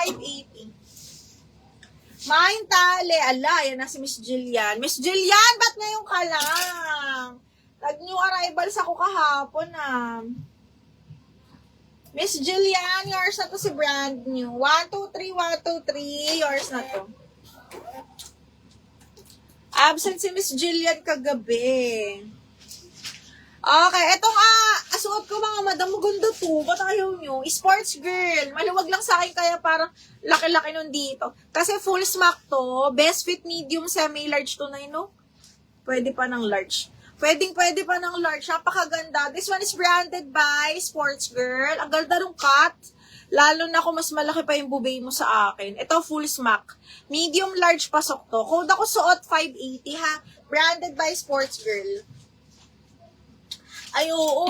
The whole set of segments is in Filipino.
580. Main tali. Ala, yan na si Miss Jillian. Miss Jillian, ba't ngayon ka lang? Nag-new arrivals ako kahapon Miss Jillian, yours na to si brand new. 1, 2, 3, 1, 2, 3. Yours na to. Absent si Miss Jillian kagabi. Okay, etong suot ko mga madam, maganda to. Ba't ayaw nyo? Sports girl. Maluwag lang sa akin kaya parang laki-laki nun dito. Kasi full smack to. Best fit medium, semi-large to na yun, no? Pwede pa ng large. Pwede pa ng large. Napakaganda. This one is branded by Sports Girl. Ang ganda ng cut. Lalo na kung mas malaki pa yung bubay mo sa akin. Ito, full smack. Medium large pasok to. Code ako suot 580 ha. Branded by Sports Girl. Ay, oo.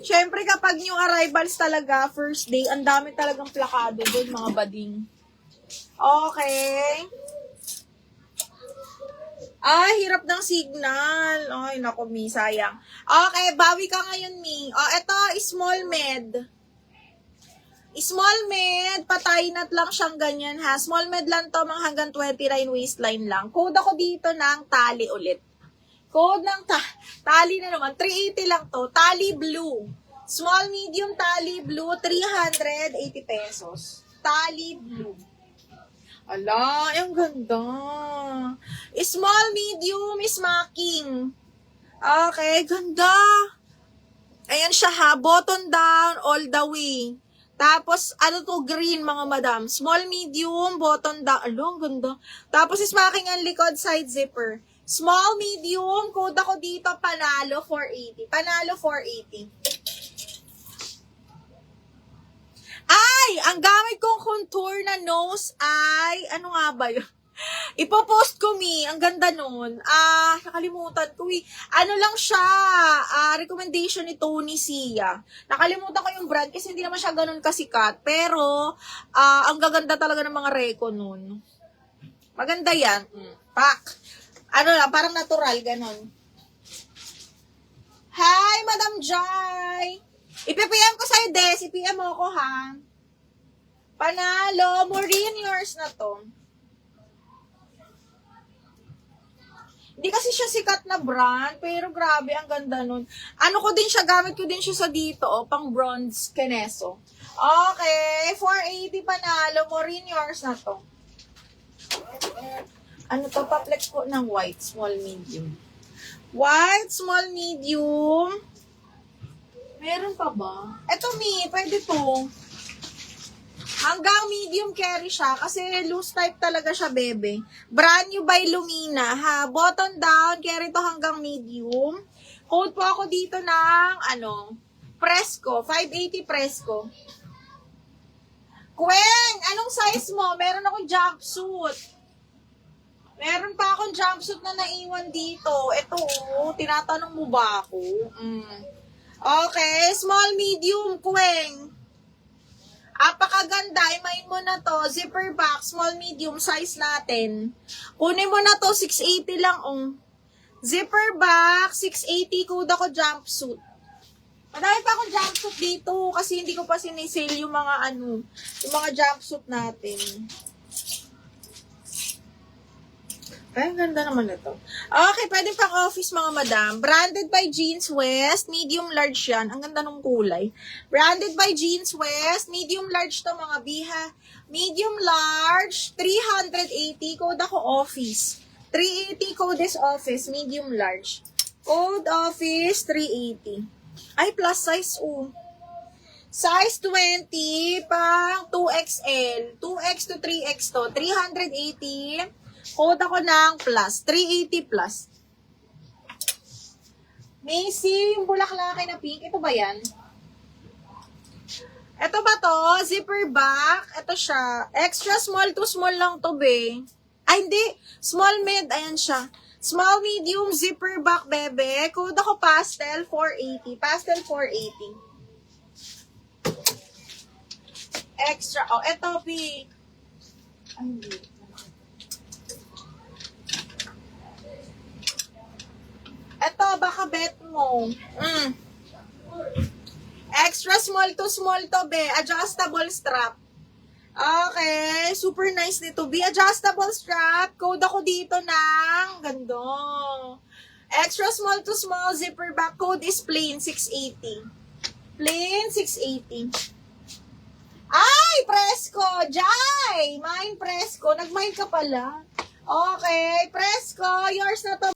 Siyempre, kapag new arrivals talaga, first day, ang dami talagang plakado doon, mga bading. Okay. Ay, hirap ng signal. Ay, naku, Mi, sayang. Okay, bawi ka ngayon, Mi. Ito, small med. Small med, patayinat lang siyang ganyan, ha. Small med lang to, mga hanggang 29 waistline lang. Code ako dito ng tali ulit. Code ng tali na naman. 380 lang to. Tali blue. Small, medium, tali blue. 380 pesos. Tali blue. Ala, ang ganda. Small, medium, smacking. Okay, ganda. Ayan siya ha. Button down all the way. Tapos, ano to, green mga madam. Small, medium, button down. Ala, ang ganda. Tapos, smacking ang likod, side zipper. Small, medium, code ako dito, panalo 480. Panalo 480. Ay! Ang gamit kong contour na nose ay, ano nga ba yun? Ipopost ko, Mi. Ang ganda nun. Nakalimutan ko, ano lang siya, recommendation ni Tony Sia. Nakalimutan ko yung brand kasi hindi naman siya ganun kasikat. Pero, ang gaganda talaga ng mga reco nun. Maganda yan. Pak. Ano lang, parang natural, ganun. Hi, Madam Joy! Ipi-PM ko sa'yo, Des. I-PM mo ako, ha? Panalo. Maureen, yours na to. Hindi kasi siya sikat na brand, pero grabe, ang ganda nun. Ano ko din siya, gamit ko din siya sa dito, pang bronze Keneso. Okay, 480 panalo. Maureen, yours na to. Ano to? Paplex po ng white, small, medium. White, small, medium. Meron pa ba? Eto, Mi, pwede to. Hanggang medium carry siya kasi loose type talaga siya, bebe. Brand new by Lumina, ha? Button down, carry to hanggang medium. Code po ako dito ng, Fresco. 580 Fresco. Queng, anong size mo? Meron akong jumpsuit. Meron pa akong jumpsuit na naiwan dito. Ito, tinatanong mo ba ako? Okay, small, medium, Queng. Apakaganda, imain mo na to. Zipper back, small, medium, size natin. Kunin mo na to, 680 lang, Zipper back, 680, code ako jumpsuit. Madami pa akong jumpsuit dito kasi hindi ko pa sinisale yung mga yung mga jumpsuit natin. Ay, ang ganda naman ito. Okay, pwede pang office mga madam. Branded by Jeans West. Medium large yan. Ang ganda ng kulay. Branded by Jeans West. Medium large to mga biha. Medium large. 380. Code ako office. 380 code is office. Medium large. Code office 380. Ay, plus size Size 20 pang 2XL. 2X to 3X to. 380. Code ako ng plus. 380 plus. Macy, yung bulaklaki na pink. Ito ba yan? Ito ba to? Zipper back. Ito siya. Extra small to small lang to, be. Ay, hindi. Small mid. Ayan siya. Small medium zipper back, bebe. Code ako pastel 480. Pastel 480. Extra. Ito, pink. Ay, hindi. Eto, baka bet mo. Extra small to be. Adjustable strap. Okay, super nice nito. Be adjustable strap. Code ako dito ng gando. Extra small to small zipper back. Code is plain 680. Plain 680. Ay, Presko! Jai! Mine Presko. Nag-mine ka pala. Okay, Presko. Yours na to.